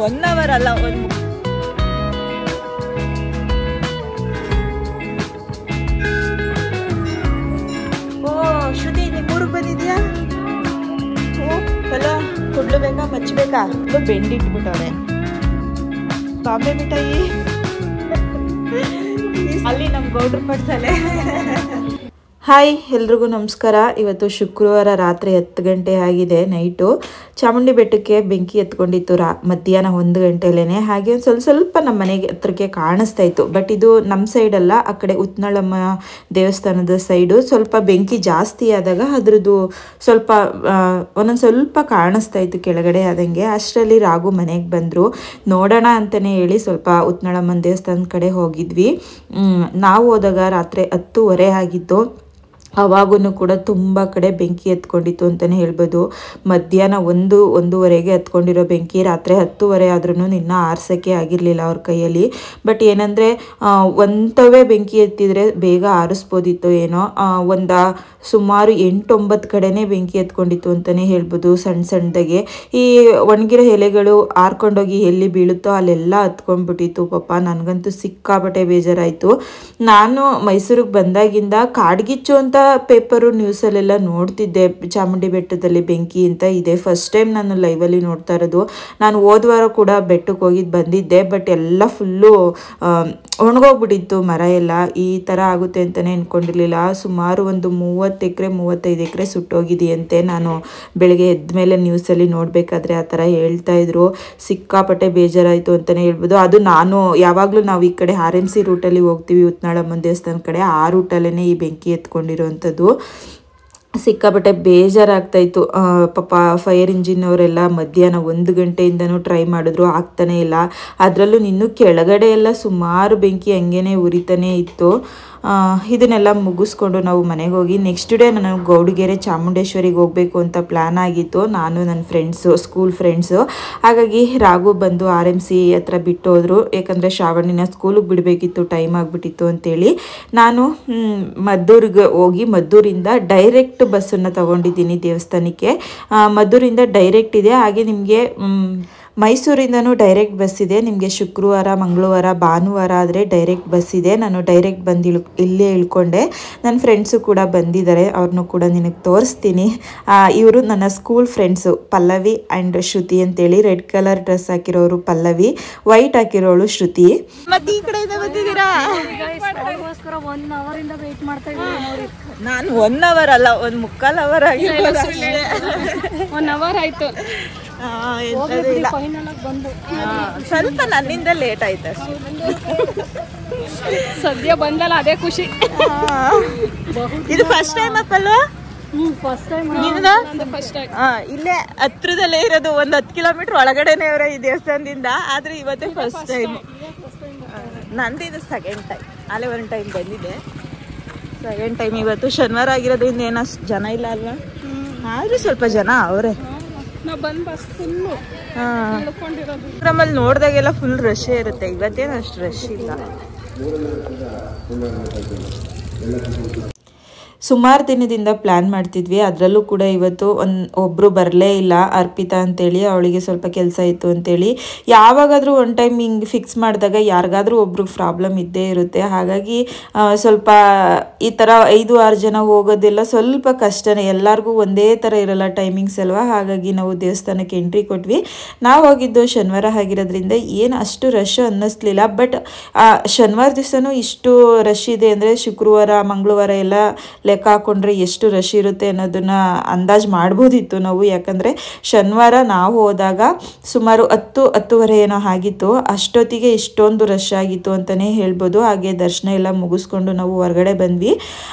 1 hour ಅಲ್ಲ ಶ್ರುತಿ ನಿಮ್ಮೂರಿಗೆ ಬಂದಿದ್ಯಾ? ಅಲ್ಲ ಕೊಡ್ಲು ಬೇಕಾ ಮಚ್ಚಬೇಕಾ? ಬೆಂಡಿಟ್ಬಿಟ್ಟವ್ರೆ ಬಾಂಬೆ ಮಿಠಾಯಿ ಅಲ್ಲಿ ನಮ್ ಗೌಡ್ರ ಪಡ್ಸಲೆ. ಹಾಯ್ ಎಲ್ರಿಗೂ ನಮಸ್ಕಾರ. ಇವತ್ತು ಶುಕ್ರವಾರ ರಾತ್ರಿ 10 ಗಂಟೆ ಆಗಿದೆ ನೈಟು. ಚಾಮುಂಡಿ ಬೆಟ್ಟಕ್ಕೆ ಬೆಂಕಿ ಎತ್ಕೊಂಡಿತ್ತು ಮಧ್ಯಾಹ್ನ 1 ಗಂಟೆಲೇ. ಹಾಗೆ ಸ್ವಲ್ಪ ನಮ್ಮ ಮನೆಗೆ ಹತ್ರಕ್ಕೆ ಕಾಣಿಸ್ತಾ ಇತ್ತು. ಬಟ್ ಇದು ನಮ್ಮ ಸೈಡಲ್ಲ, ಆ ಕಡೆ ಉತ್ನಳಮ್ಮ ದೇವಸ್ಥಾನದ ಸೈಡು ಸ್ವಲ್ಪ ಬೆಂಕಿ ಜಾಸ್ತಿ ಆದಾಗ ಅದ್ರದ್ದು ಸ್ವಲ್ಪ ಒಂದೊಂದು ಸ್ವಲ್ಪ ಕಾಣಿಸ್ತಾ ಇತ್ತು ಕೆಳಗಡೆ ಆದಂಗೆ. ಅಷ್ಟರಲ್ಲಿ ರಾಘು ಮನೆಗೆ ಬಂದರು. ನೋಡೋಣ ಅಂತಲೇ ಹೇಳಿ ಸ್ವಲ್ಪ ಉತ್ನಳಮ್ಮನ ದೇವಸ್ಥಾನದ ಕಡೆ ಹೋಗಿದ್ವಿ. ನಾವು ಹೋದಾಗ ರಾತ್ರಿ 10:30 ಆಗಿತ್ತು. ಅವಾಗೂ ಕೂಡ ತುಂಬ ಕಡೆ ಬೆಂಕಿ ಎತ್ಕೊಂಡಿತ್ತು ಅಂತಲೇ ಹೇಳ್ಬೋದು. ಮಧ್ಯಾಹ್ನ 1-1:30ಗೆ ಎತ್ಕೊಂಡಿರೋ ಬೆಂಕಿ ರಾತ್ರಿ 10:30 ಆದ್ರೂ ಇನ್ನೂ ಆರ್ಸೋಕ್ಕೆ ಆಗಿರಲಿಲ್ಲ ಅವ್ರ ಕೈಯಲ್ಲಿ. ಬಟ್ ಏನಂದರೆ ಒಂಥವೇ ಬೆಂಕಿ ಎತ್ತಿದರೆ ಬೇಗ ಆರಿಸ್ಬೋದಿತ್ತು ಏನೋ. ಸುಮಾರು 8-9 ಕಡೆನೇ ಬೆಂಕಿ ಎತ್ಕೊಂಡಿತ್ತು ಅಂತಲೇ ಹೇಳ್ಬೋದು. ಸಣ್ಣದಾಗೆ ಈ ಒಣಗಿರೋ ಎಲೆಗಳು ಆರ್ಕೊಂಡೋಗಿ ಎಲ್ಲಿ ಬೀಳುತ್ತೋ ಅಲ್ಲೆಲ್ಲ ಹತ್ಕೊಂಡ್ಬಿಟ್ಟಿತ್ತು. ಪಾಪ ನನಗಂತೂ ಸಿಕ್ಕಾಪಟ್ಟೆ ಬೇಜಾರಾಯಿತು. ನಾನು ಮೈಸೂರಿಗೆ ಬಂದಾಗಿಂದ ಕಾಡ್ಗಿಚ್ಚು ಅಂತ ಪೇಪರು ನ್ಯೂಸಲ್ಲೆಲ್ಲ ನೋಡ್ತಿದ್ದೆ ಚಾಮುಂಡಿ ಬೆಟ್ಟದಲ್ಲಿ ಬೆಂಕಿ ಅಂತ. ಇದೆ ಫಸ್ಟ್ ಟೈಮ್ ನಾನು ಲೈವಲ್ಲಿ ನೋಡ್ತಾ ಇರೋದು. ನಾನು ಹೋದ್ವಾರ ಕೂಡ ಬೆಟ್ಟಕ್ಕೆ ಹೋಗಿದ್ದು ಬಂದಿದ್ದೆ. ಬಟ್ ಎಲ್ಲ ಫುಲ್ಲು ಒಣಗೋಗ್ಬಿಟ್ಟಿತ್ತು ಮರ ಎಲ್ಲ. ಈ ಥರ ಆಗುತ್ತೆ ಅಂತಲೇ ಅಂದ್ಕೊಂಡಿರಲಿಲ್ಲ. ಸುಮಾರು ಒಂದು 30 ಎಕರೆ 35 ಎಕರೆ ಸುಟ್ಟೋಗಿದೆಯಂತೆ. ನಾನು ಬೆಳಗ್ಗೆ ಎದ್ದ ಮೇಲೆ ನ್ಯೂಸಲ್ಲಿ ನೋಡಬೇಕಾದ್ರೆ ಆ ಥರ ಹೇಳ್ತಾಯಿದ್ರು. ಸಿಕ್ಕಾಪಟ್ಟೆ ಬೇಜಾರಾಯಿತು ಅಂತಲೇ ಹೇಳ್ಬೋದು. ಅದು ನಾನು ಯಾವಾಗಲೂ ನಾವು ಈ ಕಡೆ RMC ರೂಟಲ್ಲಿ ಹೋಗ್ತೀವಿ ಉತ್ನಳಮ್ಮನ ದೇವಸ್ಥಾನ ಕಡೆ. ಆ ರೂಟಲ್ಲೇ ಈ ಬೆಂಕಿ ಎತ್ಕೊಂಡಿರೋವಂಥದ್ದು. ಸಿಕ್ಕಾಪಟ್ಟೆ ಬೇಜಾರಾಗ್ತಾಯಿತ್ತು. ಪಾಪ ಫೈರ್ ಇಂಜಿನ್ ಅವರೆಲ್ಲ ಮಧ್ಯಾಹ್ನ 1 ಗಂಟೆಯಿಂದನೂ ಟ್ರೈ ಮಾಡಿದ್ರು, ಆಗ್ತಾನೇ ಇಲ್ಲ. ಅದರಲ್ಲೂ ಇನ್ನೂ ಕೆಳಗಡೆ ಎಲ್ಲ ಸುಮಾರು ಬೆಂಕಿ ಹಂಗೇ ಉರಿತಾನೇ ಇತ್ತು. ಇದನ್ನೆಲ್ಲ ಮುಗಿಸ್ಕೊಂಡು ನಾವು ಮನೆಗೆ ಹೋಗಿ ನೆಕ್ಸ್ಟ್ ಡೇ ನಾನು ಗೌಡಗೆರೆ ಚಾಮುಂಡೇಶ್ವರಿಗೆ ಹೋಗಬೇಕು ಅಂತ ಪ್ಲ್ಯಾನ್ ಆಗಿತ್ತು. ನಾನು ನನ್ನ ಫ್ರೆಂಡ್ಸು, ಸ್ಕೂಲ್ ಫ್ರೆಂಡ್ಸು. ಹಾಗಾಗಿ ರಾಘು ಬಂದು RMC ಹತ್ರ ಬಿಟ್ಟು ಹೋದರು. ಯಾಕಂದರೆ ಶ್ರಾವಣಿನ ಸ್ಕೂಲಿಗೆ ಬಿಡಬೇಕಿತ್ತು, ಟೈಮ್ ಆಗಿಬಿಟ್ಟಿತ್ತು ಅಂತೇಳಿ. ನಾನು ಮದ್ದೂರಿಗೆ ಹೋಗಿ ಮದ್ದೂರಿಂದ ಡೈರೆಕ್ಟ್ ಬಸ್ಸನ್ನು ತೊಗೊಂಡಿದ್ದೀನಿ ದೇವಸ್ಥಾನಕ್ಕೆ. ಮದ್ದೂರಿಂದ ಡೈರೆಕ್ಟ್ ಇದೆ. ಹಾಗೆ ನಿಮಗೆ ಮೈಸೂರಿಂದನೂ ಡೈರೆಕ್ಟ್ ಬಸ್ ಇದೆ. ನಿಮಗೆ ಶುಕ್ರವಾರ, ಮಂಗಳವಾರ, ಭಾನುವಾರ ಆದರೆ ಡೈರೆಕ್ಟ್ ಬಸ್ ಇದೆ. ನಾನು ಡೈರೆಕ್ಟ್ ಬಂದು ಇಲ್ಲೇ ಇಳ್ಕೊಂಡೆ. ನನ್ನ ಫ್ರೆಂಡ್ಸು ಕೂಡ ಬಂದಿದ್ದಾರೆ, ಅವ್ರನ್ನೂ ಕೂಡ ನಿನಗೆ ತೋರಿಸ್ತೀನಿ. ಇವರು ನನ್ನ school friends, Pallavi and Shruti ಅಂತೇಳಿ. ರೆಡ್ ಕಲರ್ ಡ್ರೆಸ್ ಹಾಕಿರೋರು ಪಲ್ಲವಿ, ವೈಟ್ ಹಾಕಿರೋಳು ಶ್ರುತಿ. ಮತ್ತೆ ಈ ಕಡೆಯಿಂದ ಬಂದಿದ್ದೀರಾ? ನಾನು 1 ಅವರ್ ಅಲ್ಲ, 1.25 ಅವರ್ ಆಗಿರ್ಬೋದು. 1 ಅವರ್ ಆಯ್ತು. ಸ್ವಲ್ಪ ನನ್ನಿಂದ ಲೇಟ್ ಆಯ್ತು. ಸದ್ಯ ಬಂದಲ್ಲ, ಅದೇ ಖುಷಿ. ಇದು ಫಸ್ಟ್ ಟೈಮ್ ಅಪ್ಪಲ್ವಾ? First time. ಇಲ್ಲೇ ಹತ್ರದಲ್ಲೇ ಇರೋದು, 10 ಕಿಲೋಮೀಟರ್ ಒಳಗಡೆನೆ ಅವರ ಈ ದೇವಸ್ಥಾನದಿಂದ. ಆದ್ರೆ ಇವತ್ತೇ ಫಸ್ಟ್ ಟೈಮ್. ನಂದು ಇದು ಸೆಕೆಂಡ್ ಟೈಮ್. ಅಲ್ಲೇ 1 ಟೈಮ್ ಬಂದಿದೆ, ಸೆಕೆಂಡ್ ಟೈಮ್ ಇವತ್ತು. ಶನಿವಾರ ಆಗಿರೋದ್ರಿಂದ ಏನಷ್ಟು ಜನ ಇಲ್ಲ ಅಲ್ವಾ? ಆದ್ರೂ ಸ್ವಲ್ಪ ಜನ ಅವರೇ. ನಮ್ಮಲ್ಲಿ ನೋಡಿದಾಗೆಲ್ಲ ಫುಲ್ ರಶ್ ಇರುತ್ತೆ. ಇವತ್ತೇನು ಅಷ್ಟು ರಶ್ ಇಲ್ಲ. ಸುಮಾರು ದಿನದಿಂದ ಪ್ಲ್ಯಾನ್ ಮಾಡ್ತಿದ್ವಿ. ಅದರಲ್ಲೂ ಕೂಡ ಇವತ್ತು ಒಬ್ಬರು ಬರಲೇ ಇಲ್ಲ, ಅರ್ಪಿತಾ ಅಂತೇಳಿ. ಅವಳಿಗೆ ಸ್ವಲ್ಪ ಕೆಲಸ ಇತ್ತು ಅಂತೇಳಿ. ಯಾವಾಗಾದರೂ 1 ಟೈಮ್ ಹಿಂಗೆ ಫಿಕ್ಸ್ ಮಾಡಿದಾಗ ಯಾರಿಗಾದ್ರೂ ಒಬ್ರಿಗೆ ಪ್ರಾಬ್ಲಮ್ ಇದ್ದೇ ಇರುತ್ತೆ. ಹಾಗಾಗಿ ಸ್ವಲ್ಪ ಈ ಥರ 5-6 ಜನ ಹೋಗೋದೆಲ್ಲ ಸ್ವಲ್ಪ ಕಷ್ಟನೇ. ಎಲ್ಲರಿಗೂ ಒಂದೇ ಥರ ಇರೋಲ್ಲ ಟೈಮಿಂಗ್ಸ್ ಅಲ್ವಾ. ಹಾಗಾಗಿ ನಾವು ದೇವಸ್ಥಾನಕ್ಕೆ ಎಂಟ್ರಿ ಕೊಟ್ವಿ. ನಾವು ಹೋಗಿದ್ದು ಶನಿವಾರ ಆಗಿರೋದ್ರಿಂದ ಏನು ಅಷ್ಟು ರಶ್ ಅನ್ನಿಸ್ಲಿಲ್ಲ. ಬಟ್ ಶನಿವಾರ ದಿವಸನೂ ಇಷ್ಟು ರಶ್ ಇದೆ ಅಂದರೆ ಶುಕ್ರವಾರ, ಮಂಗಳವಾರ ಎಲ್ಲ ಲೆಕ್ಕ ಹಾಕೊಂಡ್ರೆ ಎಷ್ಟು ರಶ್ ಇರುತ್ತೆ ಅನ್ನೋದನ್ನು ಅಂದಾಜು ಮಾಡ್ಬೋದಿತ್ತು ನಾವು. ಯಾಕಂದರೆ ಶನಿವಾರ ನಾವು ಹೋದಾಗ ಸುಮಾರು 10-10:30 ಏನೋ ಆಗಿತ್ತು. ಅಷ್ಟೊತ್ತಿಗೆ ಇಷ್ಟೊಂದು ರಶ್ ಆಗಿತ್ತು ಅಂತಲೇ ಹೇಳ್ಬೋದು. ಹಾಗೆ ದರ್ಶನ ಎಲ್ಲ ಮುಗಿಸ್ಕೊಂಡು ನಾವು ಹೊರಗಡೆ ಬಂದ್ವಿ.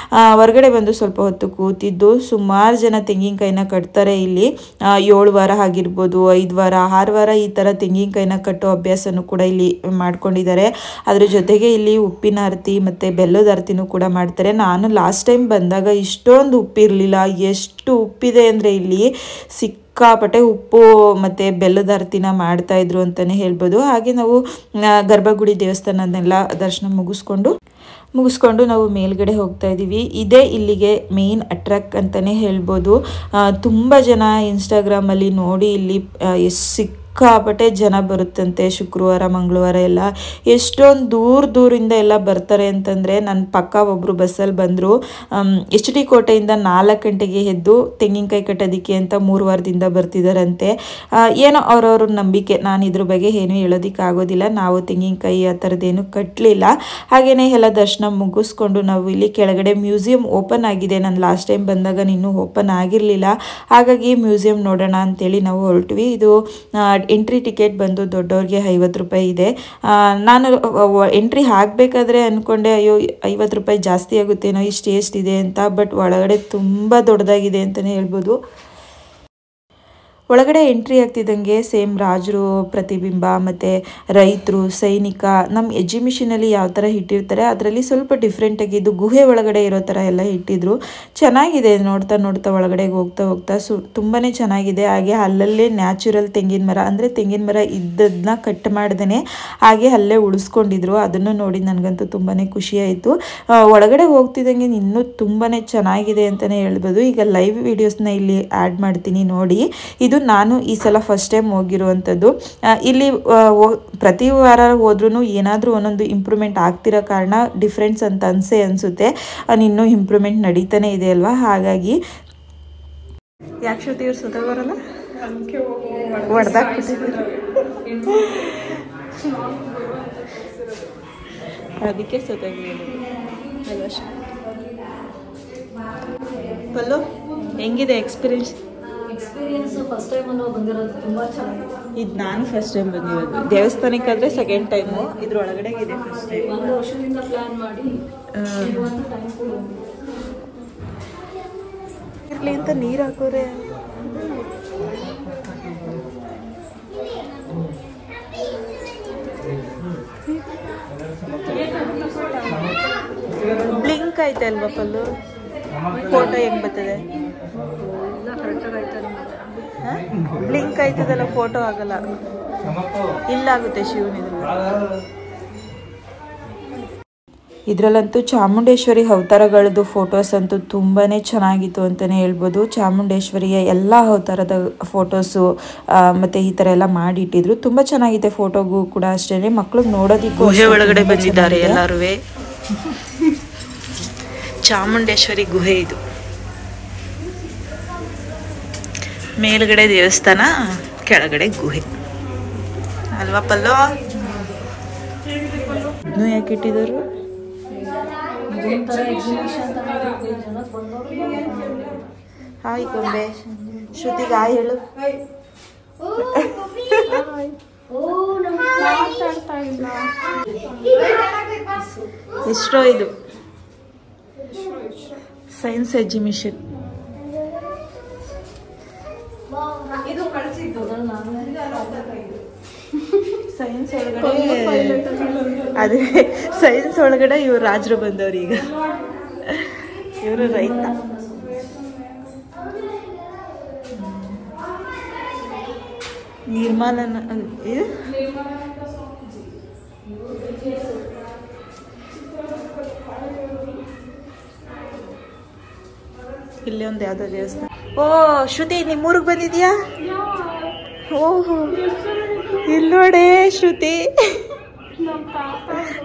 ಹೊರಗಡೆ ಬಂದು ಸ್ವಲ್ಪ ಹೊತ್ತು ಕೂತಿದ್ದು. ಸುಮಾರು ಜನ ತೆಂಗಿನಕಾಯಿನ ಕಟ್ತಾರೆ ಇಲ್ಲಿ. 7 ವಾರ ಆಗಿರ್ಬೋದು, 5 ವಾರ, 6 ವಾರ ಈ ಥರ ತೆಂಗಿನಕಾಯಿನ ಕಟ್ಟೋ ಅಭ್ಯಾಸನೂ ಕೂಡ ಇಲ್ಲಿ ಮಾಡ್ಕೊಂಡಿದ್ದಾರೆ. ಅದ್ರ ಜೊತೆಗೆ ಇಲ್ಲಿ ಉಪ್ಪಿನ ಆರತಿ ಮತ್ತು ಬೆಲ್ಲದ ಆರತಿನೂ ಕೂಡ ಮಾಡ್ತಾರೆ. ನಾನು ಲಾಸ್ಟ್ ಟೈಮ್ ಬಂದಾಗ ಇಷ್ಟೊಂದು ಉಪ್ಪಿರಲಿಲ್ಲ. ಎಷ್ಟು ಉಪ್ಪಿದೆ ಅಂದರೆ ಇಲ್ಲಿ ಸಿಕ್ಕಾಪಟ್ಟೆ ಉಪ್ಪು ಮತ್ತು ಬೆಲ್ಲದ ಆರತಿನ ಮಾಡ್ತಾಯಿದ್ರು ಅಂತಲೇ ಹೇಳ್ಬೋದು. ಹಾಗೆ ನಾವು ಗರ್ಭಗುಡಿ ದೇವಸ್ಥಾನದನ್ನೆಲ್ಲ ದರ್ಶನ ಮುಗಿಸ್ಕೊಂಡು ನಾವು ಮೇಲ್ಗಡೆ ಹೋಗ್ತಾ ಇದ್ದೀವಿ. ಇದೇ ಇಲ್ಲಿಗೆ ಮೇನ್ ಅಟ್ರಾಕ್ಟ್ ಅಂತಲೇ ಹೇಳ್ಬೋದು. ತುಂಬ ಜನ ಇನ್ಸ್ಟಾಗ್ರಾಮಲ್ಲಿ ನೋಡಿ ಇಲ್ಲಿ ಸಿಕ್ಕಾಪಟ್ಟೆ ಜನ ಬರುತ್ತಂತೆ ಶುಕ್ರವಾರ ಮಂಗಳವಾರ ಎಲ್ಲ. ಎಷ್ಟೊಂದು ದೂರಿಂದ ಎಲ್ಲ ಬರ್ತಾರೆ ಅಂತಂದರೆ, ನನ್ನ ಪಕ್ಕ ಒಬ್ಬರು ಬಸ್ಸಲ್ಲಿ ಬಂದರು. HD ಕೋಟೆಯಿಂದ 4 ಗಂಟೆಗೆ ಎದ್ದು ತೆಂಗಿನಕಾಯಿ ಕಟ್ಟೋದಕ್ಕೆ ಅಂತ 3 ವಾರದಿಂದ ಬರ್ತಿದ್ದಾರಂತೆ. ಏನೋ ಅವ್ರವ್ರ ನಂಬಿಕೆ, ನಾನು ಇದ್ರ ಬಗ್ಗೆ ಏನೂ ಹೇಳೋದಕ್ಕಾಗೋದಿಲ್ಲ. ನಾವು ತೆಂಗಿನಕಾಯಿ ಆ ಥರದ್ದೇನು ಕಟ್ಟಲಿಲ್ಲ. ಹಾಗೆಯೇ ಎಲ್ಲ ದರ್ಶನ ಮುಗಿಸ್ಕೊಂಡು ನಾವು ಇಲ್ಲಿ ಕೆಳಗಡೆ ಮ್ಯೂಸಿಯಂ ಓಪನ್ ಆಗಿದೆ. ನಾನು ಲಾಸ್ಟ್ ಟೈಮ್ ಬಂದಾಗ ಇನ್ನೂ ಓಪನ್ ಆಗಿರಲಿಲ್ಲ. ಹಾಗಾಗಿ ಮ್ಯೂಸಿಯಂ ನೋಡೋಣ ಅಂತೇಳಿ ನಾವು ಹೊರಟ್ವಿ. ಇದು ಎಂಟ್ರಿ ಟಿಕೆಟ್ ಬಂದು ದೊಡ್ಡವ್ರಿಗೆ 50 ರೂಪಾಯಿ ಇದೆ. ನಾನು ಎಂಟ್ರಿ ಆಗಬೇಕಾದ್ರೆ ಅಂದ್ಕೊಂಡೆ, ಅಯ್ಯೋ 50 ರೂಪಾಯಿ ಜಾಸ್ತಿ ಆಗುತ್ತೇನೋ, ಇಷ್ಟು ಎಷ್ಟಿದೆ ಅಂತ. ಬಟ್ ಒಳಗಡೆ ತುಂಬ ದೊಡ್ಡದಾಗಿದೆ ಅಂತಲೇ ಹೇಳ್ಬೋದು. ಒಳಗಡೆ ಎಂಟ್ರಿ ಆಗ್ತಿದ್ದಂಗೆ ಸೇಮ್ ರಾಜರು ಪ್ರತಿಬಿಂಬ ಮತ್ತು ರೈತರು, ಸೈನಿಕ, ನಮ್ಮ ಎಕ್ಸಿಬಿಷನಲ್ಲಿ ಯಾವ ಥರ ಇಟ್ಟಿರ್ತಾರೆ ಅದರಲ್ಲಿ ಸ್ವಲ್ಪ ಡಿಫ್ರೆಂಟಾಗಿ ಇದು ಗುಹೆ ಒಳಗಡೆ ಇರೋ ಥರ ಎಲ್ಲ ಇಟ್ಟಿದ್ರು. ಚೆನ್ನಾಗಿದೆ. ನೋಡ್ತಾ ನೋಡ್ತಾ ಒಳಗಡೆಗೆ ಹೋಗ್ತಾ ತುಂಬಾ ಚೆನ್ನಾಗಿದೆ. ಹಾಗೆ ಅಲ್ಲಲ್ಲೇ ನ್ಯಾಚುರಲ್ ತೆಂಗಿನ ಮರ, ಅಂದರೆ ತೆಂಗಿನ ಮರ ಇದ್ದದನ್ನ ಕಟ್ ಮಾಡ್ದೇ ಹಾಗೆ ಅಲ್ಲೇ ಉಳಿಸ್ಕೊಂಡಿದ್ರು. ಅದನ್ನು ನೋಡಿ ನನಗಂತೂ ತುಂಬಾ ಖುಷಿಯಾಯಿತು. ಒಳಗಡೆ ಹೋಗ್ತಿದ್ದಂಗೆ ಇನ್ನೂ ತುಂಬಾ ಚೆನ್ನಾಗಿದೆ ಅಂತಲೇ ಹೇಳ್ಬೋದು. ಈಗ ಲೈವ್ ವಿಡಿಯೋಸ್ನ ಇಲ್ಲಿ ಆ್ಯಡ್ ಮಾಡ್ತೀನಿ ನೋಡಿ. ಇದು ನಾನು ಈ ಸಲ ಫಸ್ಟ್ ಟೈಮ್ ಹೋಗಿರುವಂಥದ್ದು. ಇಲ್ಲಿ ಪ್ರತಿ ವಾರ ಹೋದ್ರೂ ಏನಾದರೂ ಒಂದೊಂದು ಇಂಪ್ರೂವ್ಮೆಂಟ್ ಆಗ್ತಿರೋ ಕಾರಣ ಡಿಫ್ರೆನ್ಸ್ ಅಂತ ಅನಿಸುತ್ತೆ. ಇನ್ನೂ ಇಂಪ್ರೂವ್ಮೆಂಟ್ ನಡೀತಾನೆ ಇದೆ ಅಲ್ವಾ. ಹಾಗಾಗಿ ಯಾಕೆ ಶ್ರುತಿ ಇವ್ರು ಸುತ್ತ ಬರಲ್ಲ, ಹೊಡೆದಾಕ್ಬಿಟ್ಟಿದ್ರು, ಅದಕ್ಕೆ ಸತಾಗಿ ಅಲ್ವಾ. ಪಲ್ಲು ಹೆಂಗಿದೆ ಎಕ್ಸ್ಪೀರಿಯನ್ಸ್ ಫಸ್ಟ್ ಟೈಮ್ ಬಂದಿರೋದು ತುಂಬಾ ಚೆನ್ನಾಗಿದೆ. ಇದು ನಾನು ಫಸ್ಟ್ ಟೈಮ್ ಬಂದಿರೋದು. ದೇವಸ್ಥಾನಕ್ಕಾದ್ರೆ ಸೆಕೆಂಡ್ ಟೈಮು, ಇದ್ರೊಳಗಡೆ ಇದೆ ಫಸ್ಟ್ ಟೈಮ್. 1 ವರ್ಷದಿಂದ ಪ್ಲಾನ್ ಮಾಡಿ ಇರ್ಲಿ ಅಂತ ನೀರು ಹಾಕೋರೆ. ಬ್ಲಿಂಕ್ ಆಯ್ತಾ ಅಲ್ವಾ ಪಲ್ಲು? ಫೋಟೋ ಹೆಂಗ್ ಬರ್ತದೆ? ಬ್ಲಿಂಕ್ ಆಯ್ತದಲ್ಲ, ಫೋಟೋ ಆಗಲ್ಲ. ಇಲ್ಲಾಗುತ್ತೆ ಶಿವನಿದು. ಇದರಲ್ಲಂತೂ ಚಾಮುಂಡೇಶ್ವರಿ ಅವತಾರಗಳದ್ದು ಫೋಟೋಸ್ ಅಂತೂ ತುಂಬಾ ಚೆನ್ನಾಗಿತ್ತು ಅಂತಲೇ ಹೇಳ್ಬೋದು. ಚಾಮುಂಡೇಶ್ವರಿಯ ಎಲ್ಲ ಅವತಾರದ ಫೋಟೋಸು ಮತ್ತು ಈ ಥರ ಎಲ್ಲ ಮಾಡಿಟ್ಟಿದ್ರು. ತುಂಬ ಚೆನ್ನಾಗಿದೆ. ಫೋಟೋಗೂ ಕೂಡ ಅಷ್ಟೇ, ಮಕ್ಕಳು ನೋಡೋದಕ್ಕೂ. ಗುಹೆ ಒಳಗಡೆ ಬಂದಿದ್ದಾರೆ ಎಲ್ಲರೂ. ಚಾಮುಂಡೇಶ್ವರಿ ಗುಹೆ ಇದು. ಮೇಲ್ಗಡೆ ದೇವಸ್ಥಾನ, ಕೆಳಗಡೆ ಗುಹೆ ಅಲ್ವಾ ಪಲ್ಲೋ? ಇನ್ನೂ ಯಾಕೆ ಇಟ್ಟಿದ್ರು? ಹಾಯ್ ಗೊಂಬೆ. ಶ್ರುತಿಗೆ ಹಾಯ್ ಹೇಳು. ಎಷ್ಟೋ ಇದು ಸೈನ್ಸ್ ಎಕ್ಸಿಬಿಷನ್. ಸೈನ್ಸ್ ಒಳಗಡೆ ಅದೇ ಸೈನ್ಸ್ ಒಳಗಡೆ ಇವ್ರು ರಾಜರು ಬಂದವ್ರು. ಈಗ ಇವರು ರೈತ. ನಿರ್ಮಾಲನ ಇಲ್ಲೇ ಒಂದು ಯಾವ್ದೋ ದೇವಸ್ಥಾನ. ಓ ಶ್ರುತಿ, ನಿಮ್ಮೂರಿಗೆ ಬಂದಿದ್ಯಾ? ಓಹೋ, ಇಲ್ಲಿ ನೋಡೇ ಶ್ರುತಿ,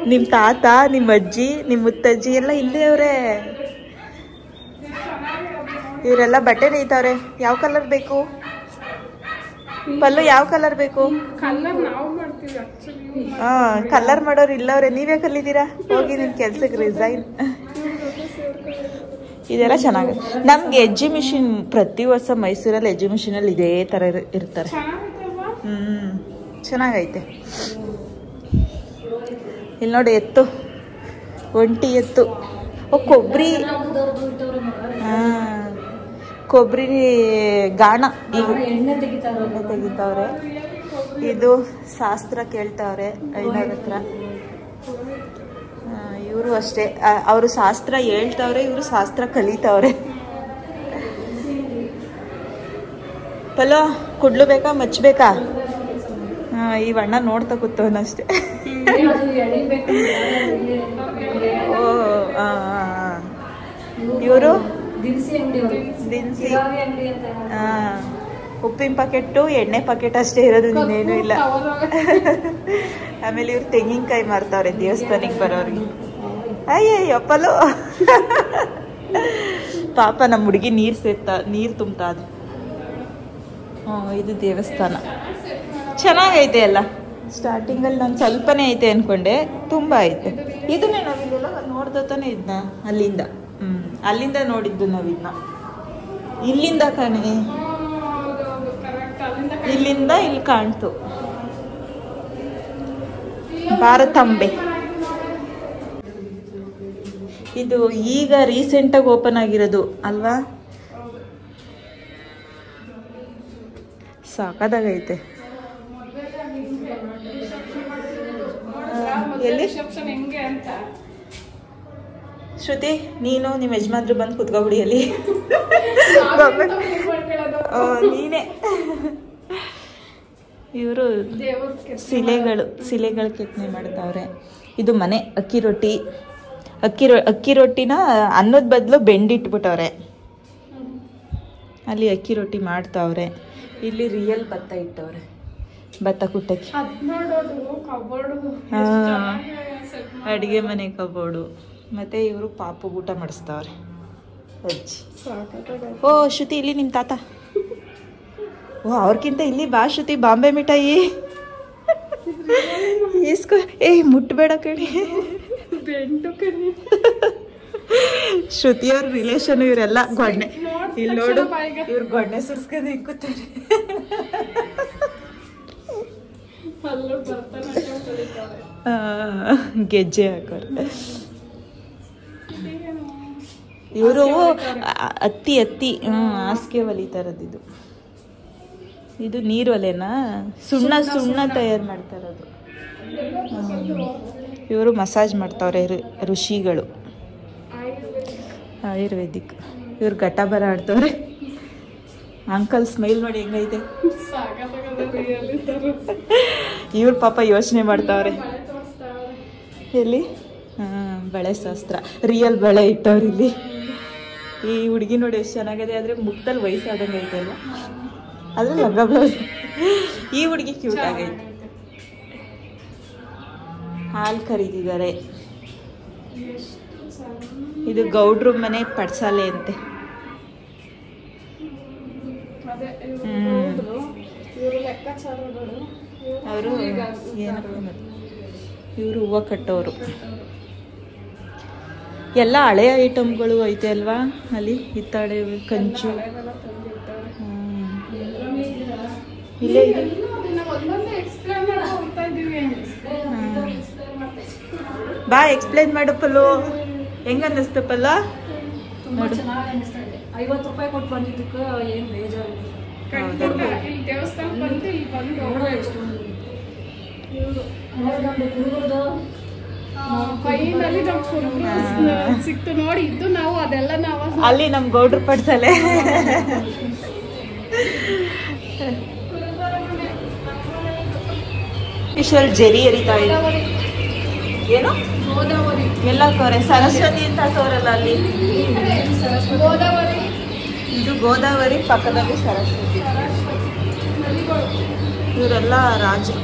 ನಿಮ್ಮ ತಾತ, ನಿಮ್ಮ ಅಜ್ಜಿ, ನಿಮ್ಮ ಮುತ್ತಜ್ಜಿ ಎಲ್ಲ ಇಲ್ಲೇ ಅವ್ರೆ. ಇವರೆಲ್ಲ ಬಟ್ಟೆ ನೇಯ್ತವ್ರೆ. ಯಾವ ಕಲರ್ ಬೇಕು ಪಲ್ಲು? ಯಾವ ಕಲರ್ ಬೇಕು? ಹಾ, ಕಲರ್ ಮಾಡೋರು ಇಲ್ಲವ್ರೆ. ನೀವೇ ಕಲಿದ್ದೀರಾ? ಹೋಗಿ ನಿಮ್ ಕೆಲ್ಸಕ್ಕೆ ರಿಸೈನ್. ಇದೆಲ್ಲ ಚೆನ್ನಾಗಿದೆ. ನಮ್ಗೆ ಎಕ್ಸಿಬಿಷನ್ ಪ್ರತಿ ವರ್ಷ ಮೈಸೂರಲ್ಲಿ ಎಕ್ಸಿಬಿಷನಲ್ಲಿ ಇದೇ ಥರ ಇರ್ತಾರೆ. ಚೆನ್ನಾಗೈತೆ. ಇಲ್ಲಿ ನೋಡಿ ಎತ್ತು, ಒಂಟಿ ಎತ್ತು. ಓ ಕೊಬ್ಬರಿ, ಕೊಬ್ಬರಿ ಗಾಣ ಎಣ್ಣೆ ತೆಗಿತಾವ್ರೆ. ಇದು ಶಾಸ್ತ್ರ ಕೇಳ್ತಾವ್ರೆ ಐನವ್ರ ಹತ್ರ. ಇವರು ಅಷ್ಟೇ, ಅವರು ಶಾಸ್ತ್ರ ಹೇಳ್ತಾವ್ರೆ, ಇವರು ಶಾಸ್ತ್ರ ಕಲಿತಾವ್ರೆ. ಪಲೋ ಕುಡ್ಲು ಬೇಕಾ ಮಚ್ಚಬೇಕಾ? ಈ ಅಣ್ಣ ನೋಡ್ತಾ ಕೂತವನಷ್ಟೇ. ಓ ಇವರು ದಿನಸಿ. ಉಪ್ಪಿನ ಪಾಕೆಟ್ಟು ಎಣ್ಣೆ ಪಾಕೆಟ್ ಅಷ್ಟೇ ಇರೋದು, ಇನ್ನೇನು ಇಲ್ಲ. ಆಮೇಲೆ ಇವ್ರು ತೆಂಗಿನಕಾಯಿ ಮಾರ್ತಾವ್ರೆ ದೇವಸ್ಥಾನಕ್ಕೆ ಬರೋರಿಗೆ. ಅಯ್ಯಪ್ಪಲು ಪಾಪ ನಮ್ಮ ಹುಡುಗಿ ನೀರು ತುಂಬ್ತಾ ಅದು. ಇದು ದೇವಸ್ಥಾನ ಚೆನ್ನಾಗೈತೆ ಎಲ್ಲ. ಸ್ಟಾರ್ಟಿಂಗಲ್ಲಿ ನಾನು ಸ್ವಲ್ಪನೇ ಐತೆ ಅನ್ಕೊಂಡೆ, ತುಂಬ ಐತೆ. ಇದನ್ನೇ ನಾವಿಲ್ಲೆಲ್ಲ ನೋಡ್ದತಾನೆ ಇದನ್ನ ಅಲ್ಲಿಂದ. ಅಲ್ಲಿಂದ ನೋಡಿದ್ದು ನಾವಿದ್ನ. ಇಲ್ಲಿಂದ ಕಾಣೆ, ಇಲ್ಲಿಂದ ಇಲ್ಲಿ ಕಾಣ್ತು ಭಾರತಾಂಬೆ. ಇದು ಈಗ ರೀಸೆಂಟಾಗಿ ಓಪನ್ ಆಗಿರೋದು ಅಲ್ವಾ? ಸಾಕಾದಾಗೈತೆ. ಎಲ್ಲಿ ಶ್ರುತಿ, ನೀನು ನಿಮ್ಮ ಯಜಮಾನ್ರು ಬಂದು ಕುತ್ಕೊಬಿಡಿ ಅಲ್ಲಿ. ನೀನೇ. ಇವರು ಸಿಲೆಗಳು ಕೆತ್ತನೆ ಮಾಡ್ತಾವ್ರೆ. ಇದು ಮನೆ. ಅಕ್ಕಿ ರೊಟ್ಟಿನ ಅನ್ನದ ಬದಲು ಬೆಂಡಿಟ್ಬಿಟ್ಟವ್ರೆ. ಅಲ್ಲಿ ಅಕ್ಕಿ ರೊಟ್ಟಿ ಮಾಡ್ತಾವ್ರೆ. ಇಲ್ಲಿ ರಿಯಲ್ ಭತ್ತ ಇಟ್ಟವ್ರೆ, ಭತ್ತ ಕುಟ್ಟಕ್ಕೆ. ಅಡುಗೆ ಮನೆ ಕಬೋರ್ಡು. ಮತ್ತೆ ಇವರು ಪಾಪು ಊಟ ಮಾಡಿಸ್ತಾವ್ರೆ ಅಜ್ಜಿ. ಓ ಶ್ರುತಿ, ಇಲ್ಲಿ ನಿಮ್ಮ ತಾತ. ಓ ಅವ್ರಕ್ಕಿಂತ ಇಲ್ಲಿ ಬಾ ಶ್ರುತಿ, ಬಾಂಬೆ ಮಿಠಾಯಿ ಇಸ್ಕೊ. ಮುಟ್ಬೇಡ ಕಣಿ. ಶ್ರುತಿಯವ್ರ ರಿಲೇಷನ್ ಇವರೆಲ್ಲ ಗೊಡ್ನೆ. ಇಲ್ಲಿ ನೋಡು, ಇವ್ರು ಗೊಡ್ನೆ ಸುರ್ಸ್ಕೊಂಡು ಕೂತಾರೆ. ಗೆಜ್ಜೆ ಹಾಕೋರು ಇವರು. ಹತ್ತಿ ಹಾಸಿಗೆ ಹೊಲಿತಾರದ್ದು. ಇದು ನೀರು ಒಲೆನಾ? ಸುಣ್ಣ ತಯಾರು ಮಾಡ್ತಾರದು. ಇವರು ಮಸಾಜ್ ಮಾಡ್ತಾವ್ರೆ, ಋಷಿಗಳು, ಆಯುರ್ವೇದಿಕ್. ಇವ್ರು ಘಟಬರ ಆಡ್ತವ್ರೆ. ಅಂಕಲ್ ಸ್ಮೈಲ್ ನೋಡಿ ಹೆಂಗೈತೆ. ಇವ್ರ ಪಾಪ ಯೋಚನೆ ಮಾಡ್ತಾವ್ರೆ. ಎಲ್ಲಿ? ಬಳೆ ಶಾಸ್ತ್ರ, ರಿಯಲ್ ಬಳೆ ಇಟ್ಟವ್ರು ಇಲ್ಲಿ. ಈ ಹುಡುಗಿ ನೋಡಿ ಎಷ್ಟು ಚೆನ್ನಾಗಿದೆ. ಆದರೆ ಮುಖದಲ್ಲಿ ವಯಸ್ಸಾದಂಗೆ ಐತೆ ಅಲ್ವಾ? ಅದ್ರ ಲಂಗ ಬ್ಲೌಸ್. ಈ ಹುಡುಗಿ ಕ್ಯೂಟ್ ಆಗೈತೆ. ಹಾಲು ಕರೀತಿದ್ದಾರೆ. ಇದು ಗೌಡ್ರು ಮನೆ ಪಡ್ಸಾಲೆ ಅಂತೆ. ಅವರು ಏನಪ್ಪ, ಇವರು ಹೂವು ಕಟ್ಟೋರು. ಎಲ್ಲ ಹಳೆಯ ಐಟಮ್ಗಳು ಐತೆ ಅಲ್ವಾ ಅಲ್ಲಿ. ಹಿತ್ತಾಳೆ, ಕಂಚು. ಇಲ್ಲೇ ಇದೆ. ಬಾ ಎಕ್ಸ್ಪ್ಲೈನ್ ಮಾಡಪ್ಪಲ್ಲು. ಹೆಂಗ ಅನ್ನಿಸ್ತಪ್ಪಲ್ಲ? ತುಂಬಾ ಚೆನ್ನಾಗಿ ಅನಿಸ್ತಾ ಇದೆ. 50 ರೂಪಾಯಿ ಕೊಟ್ಟು ಬಂದಿದ್ದಕ್ಕೆ ಏನು ಬೇಜಾರು. ಸಿಕ್ತು ನೋಡಿ. ಇದ್ದು ನಾವು ಅದೆಲ್ಲ ಅಲ್ಲಿ ನಮ್ ಗೌಡ್ರು ಪಡ್ಸಲೆ. ಇಷ್ಟರಲ್ಲಿ ಜರಿ ಎರಿತಾ ಇದೆ. ಏನು ಗೋದಾವರಿ ಎಲ್ಲ ತೋರೆ. ಸರಸ್ವತಿ ಅಂತ ತೋರಲ್ಲ ಅಲ್ಲಿ. ಗೋದಾವರಿ, ಇದು ಗೋದಾವರಿ, ಪಕ್ಕದಲ್ಲಿ ಸರಸ್ವತಿ. ಇವರೆಲ್ಲ ರಾಜರು.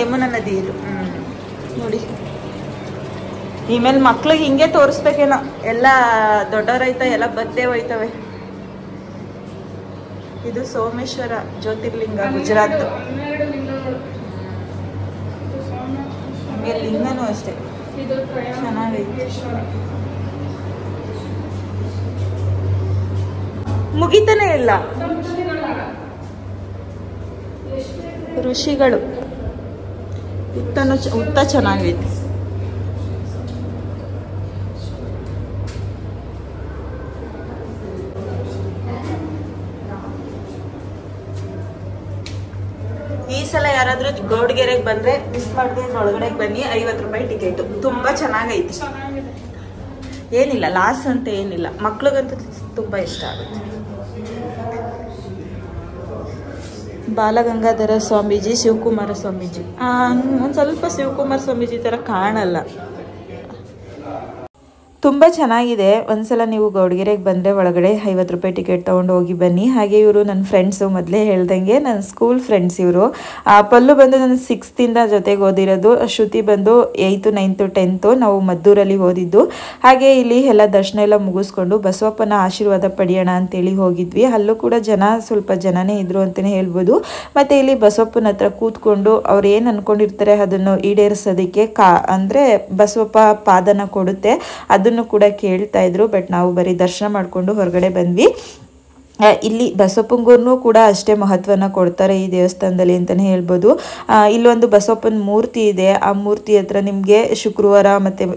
ಯಮುನಾ ನದಿ ಇದು. ನೋಡಿ, ಇಮೇಲೆ ಮಕ್ಳಿಗೆ ಹಿಂಗೆ ತೋರಿಸ್ಬೇಕೇನೋ. ಎಲ್ಲ ದೊಡ್ಡವರೈತ ಎಲ್ಲ ಬದ್ದೇ ಹೋಯ್ತವೆ. ಇದು ಸೋಮೇಶ್ವರ ಜ್ಯೋತಿರ್ಲಿಂಗ, ಗುಜರಾತ್. ಲಿಂಗನೂ ಅಷ್ಟೇ ಚೆನ್ನಾಗೈತೆ. ಮುಗಿತಾನೆ ಇಲ್ಲ. ಋಷಿಗಳು ಉತ್ತ ಚೆನ್ನಾಗೈತೆ. ಈ ಸಲ ಯಾರಾದ್ರೂ ಗೌಡ್ಗೆರೆಗೆ ಬಂದ್ರೆ ಮಿಸ್ ಮಾಡದೆ ಒಳಗಡೆ ಬನ್ನಿ. 50 ರೂಪಾಯಿ ಟಿಕೆಟ್. ತುಂಬಾ ಚೆನ್ನಾಗೈತಿ. ಏನಿಲ್ಲ, ಲಾಸ್ ಅಂತ ಏನಿಲ್ಲ. ಮಕ್ಳಿಗಂತೂ ತುಂಬಾ ಇಷ್ಟ ಆಗುತ್ತೆ. ಬಾಲಗಂಗಾಧರ ಸ್ವಾಮೀಜಿ, ಶಿವಕುಮಾರ ಸ್ವಾಮೀಜಿ. ಒಂದು ಸ್ವಲ್ಪ ಶಿವಕುಮಾರ ಸ್ವಾಮೀಜಿ ಥರ ಕಾಣಲ್ಲ. ತುಂಬ ಚೆನ್ನಾಗಿದೆ. ಒಂದ್ಸಲ ನೀವು ಗೌಡಗೆರೆಗೆ ಬಂದರೆ ಒಳಗಡೆ 50 ರೂಪಾಯಿ ಟಿಕೆಟ್ ತೊಗೊಂಡು ಹೋಗಿ ಬನ್ನಿ. ಹಾಗೆ ಇವರು ನನ್ನ ಫ್ರೆಂಡ್ಸು, ಮೊದಲೇ ಹೇಳ್ದಂಗೆ ನನ್ನ ಸ್ಕೂಲ್ ಫ್ರೆಂಡ್ಸ್ ಇವರು. ಪಲ್ಲು ಬಂದು ನನ್ನ 6th ಜೊತೆಗೆ ಓದಿರೋದು, ಶ್ರುತಿ ಬಂದು 8th, 9th, 10th ನಾವು ಮದ್ದೂರಲ್ಲಿ ಓದಿದ್ದು. ಹಾಗೆ ಇಲ್ಲಿ ಎಲ್ಲ ದರ್ಶನ ಎಲ್ಲ ಮುಗಿಸ್ಕೊಂಡು ಬಸವಪ್ಪನ ಆಶೀರ್ವಾದ ಪಡೆಯೋಣ ಅಂತೇಳಿ ಹೋಗಿದ್ವಿ. ಅಲ್ಲೂ ಕೂಡ ಸ್ವಲ್ಪ ಜನನೇ ಇದ್ರು ಅಂತಲೇ ಹೇಳ್ಬೋದು. ಮತ್ತು ಇಲ್ಲಿ ಬಸವಪ್ಪನ ಹತ್ರ ಕೂತ್ಕೊಂಡು ಅವ್ರು ಏನು ಅಂದ್ಕೊಂಡಿರ್ತಾರೆ ಅದನ್ನು ಈಡೇರಿಸೋದಕ್ಕೆ ಅಂದರೆ ಬಸವಪ್ಪ ಪಾದನ ಕೊಡುತ್ತೆ, ಅದನ್ನು ಕೂಡ ಕೇಳ್ತಾ ಇದ್ರು. ಬಟ್ ನಾವು ಬರೀ ದರ್ಶನ ಮಾಡಿಕೊಂಡು ಹೊರಗಡೆ ಬಂದ್ವಿ. ಇಲ್ಲಿ ಬಸವಪ್ಪಂಗೂ ಕೂಡ ಅಷ್ಟೇ ಮಹತ್ವನ ಕೊಡ್ತಾರೆ ಈ ದೇವಸ್ಥಾನದಲ್ಲಿ ಅಂತಲೇ ಹೇಳ್ಬೋದು. ಇಲ್ಲೊಂದು ಬಸವಪ್ಪನ ಮೂರ್ತಿ ಇದೆ. ಆ ಮೂರ್ತಿ ಹತ್ರ ನಿಮಗೆ ಶುಕ್ರವಾರ ಮತ್ತು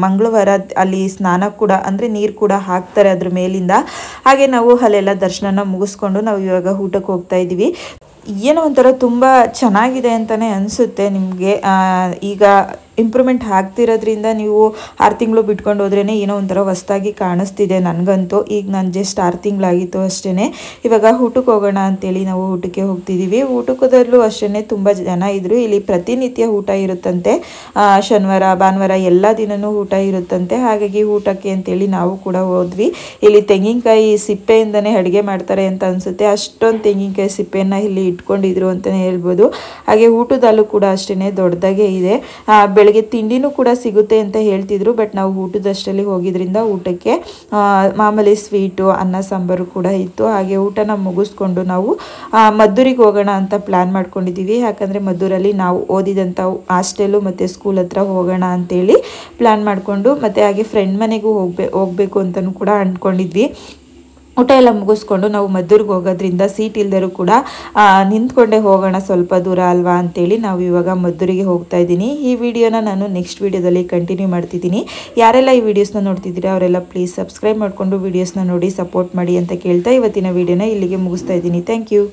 ಮಂಗಳವಾರ ಅಲ್ಲಿ ಸ್ನಾನ ಕೂಡ ಅಂದರೆ ನೀರು ಕೂಡ ಹಾಕ್ತಾರೆ ಅದ್ರ ಮೇಲಿಂದ. ಹಾಗೆ ನಾವು ಅಲ್ಲೆಲ್ಲ ದರ್ಶನನ ಮುಗಿಸ್ಕೊಂಡು ನಾವು ಇವಾಗ ಊಟಕ್ಕೆ ಹೋಗ್ತಾ ಇದ್ದೀವಿ. ಏನೋ ಒಂಥರ ತುಂಬ ಚೆನ್ನಾಗಿದೆ ಅಂತಲೇ ಅನಿಸುತ್ತೆ ನಿಮಗೆ. ಈಗ ಇಂಪ್ರೂವ್ಮೆಂಟ್ ಆಗ್ತಿರೋದ್ರಿಂದ ನೀವು 6 ತಿಂಗಳು ಬಿಟ್ಕೊಂಡು ಹೋದ್ರೇ ಏನೋ ಒಂಥರ ಹೊಸ್ದಾಗಿ ಕಾಣಿಸ್ತಿದೆ ನನಗಂತೂ. ಈಗ ನಾನು ಜಸ್ಟ್ 6 ತಿಂಗಳಾಗಿತ್ತು ಅಷ್ಟೇ. ಇವಾಗ ಊಟಕ್ಕೆ ಹೋಗೋಣ ಅಂತೇಳಿ ನಾವು ಊಟಕ್ಕೆ ಹೋಗ್ತಿದ್ದೀವಿ. ಊಟಕ್ಕದಲ್ಲೂ ಅಷ್ಟೇ ತುಂಬ ಜನ ಇದ್ದರು. ಇಲ್ಲಿ ಪ್ರತಿನಿತ್ಯ ಊಟ ಇರುತ್ತಂತೆ, ಶನಿವಾರ ಭಾನುವಾರ ಎಲ್ಲ ದಿನವೂ ಊಟ ಇರುತ್ತಂತೆ. ಹಾಗಾಗಿ ಊಟಕ್ಕೆ ಅಂತೇಳಿ ನಾವು ಕೂಡ ಹೋದ್ವಿ. ಇಲ್ಲಿ ತೆಂಗಿನಕಾಯಿ ಸಿಪ್ಪೆಯಿಂದನೇ ಅಡುಗೆ ಮಾಡ್ತಾರೆ ಅಂತ ಅನಿಸುತ್ತೆ. ಅಷ್ಟೊಂದು ತೆಂಗಿನಕಾಯಿ ಸಿಪ್ಪೆಯನ್ನು ಇಲ್ಲಿ ಇಟ್ಕೊಂಡಿದ್ರು ಅಂತಲೇ ಹೇಳ್ಬೋದು. ಹಾಗೆ ಊಟದಲ್ಲೂ ಕೂಡ ಅಷ್ಟೇ ದೊಡ್ಡದಾಗೆ ಇದೆ. ಬೆಳಗ್ಗೆ ತಿಂಡಿನೂ ಕೂಡ ಸಿಗುತ್ತೆ ಅಂತ ಹೇಳ್ತಿದ್ರು. ಬಟ್ ನಾವು ಊಟದಷ್ಟರಲ್ಲಿ ಹೋಗಿದ್ರಿಂದ ಊಟಕ್ಕೆ ಮಾಮೂಲಿ ಸ್ವೀಟು, ಅನ್ನ ಸಾಂಬಾರು ಕೂಡ ಇತ್ತು. ಹಾಗೆ ಊಟನ ಮುಗಿಸ್ಕೊಂಡು ನಾವು ಮದ್ದೂರಿಗೆ ಹೋಗೋಣ ಅಂತ ಪ್ಲ್ಯಾನ್ ಮಾಡ್ಕೊಂಡಿದ್ದೀವಿ. ಯಾಕಂದರೆ ಮದ್ದೂರಲ್ಲಿ ನಾವು ಓದಿದಂಥ ಹಾಸ್ಟೆಲು ಮತ್ತು ಸ್ಕೂಲ್ ಹತ್ರ ಹೋಗೋಣ ಅಂತೇಳಿ ಪ್ಲ್ಯಾನ್ ಮಾಡಿಕೊಂಡು, ಮತ್ತು ಹಾಗೆ ಫ್ರೆಂಡ್ ಮನೆಗೂ ಹೋಗಬೇಕು ಅಂತಲೂ ಕೂಡ ಅಂದ್ಕೊಂಡಿದ್ವಿ. ಊಟ ಎಲ್ಲ ಮುಗಿಸ್ಕೊಂಡು ನಾವು ಮದ್ದೂರಿಗೆ ಹೋಗೋದ್ರಿಂದ ಸೀಟ್ ಇಲ್ದರೂ ಕೂಡ ನಿಂತ್ಕೊಂಡೇ ಹೋಗೋಣ, ಸ್ವಲ್ಪ ದೂರ ಅಲ್ವಾ ಅಂತೇಳಿ ನಾವು ಇವಾಗ ಮದ್ದೂರಿಗೆ ಹೋಗ್ತಾ ಇದ್ದೀನಿ. ಈ ವಿಡಿಯೋನ ನಾನು ನೆಕ್ಸ್ಟ್ ವಿಡಿಯೋದಲ್ಲಿ ಕಂಟಿನ್ಯೂ ಮಾಡ್ತಿದ್ದೀನಿ. ಯಾರೆಲ್ಲ ಈ ವಿಡಿಯೋಸ್ನ ನೋಡ್ತಿದ್ದೀರಾ ಅವರೆಲ್ಲ ಪ್ಲೀಸ್ ಸಬ್ಸ್ಕ್ರೈಬ್ ಮಾಡಿಕೊಂಡು ವಿಡಿಯೋಸ್ನ ನೋಡಿ ಸಪೋರ್ಟ್ ಮಾಡಿ ಅಂತ ಕೇಳ್ತಾ ಇವತ್ತಿನ ವಿಡಿಯೋನ ಇಲ್ಲಿಗೆ ಮುಗಿಸ್ತಾ ಇದ್ದೀನಿ. Thank you.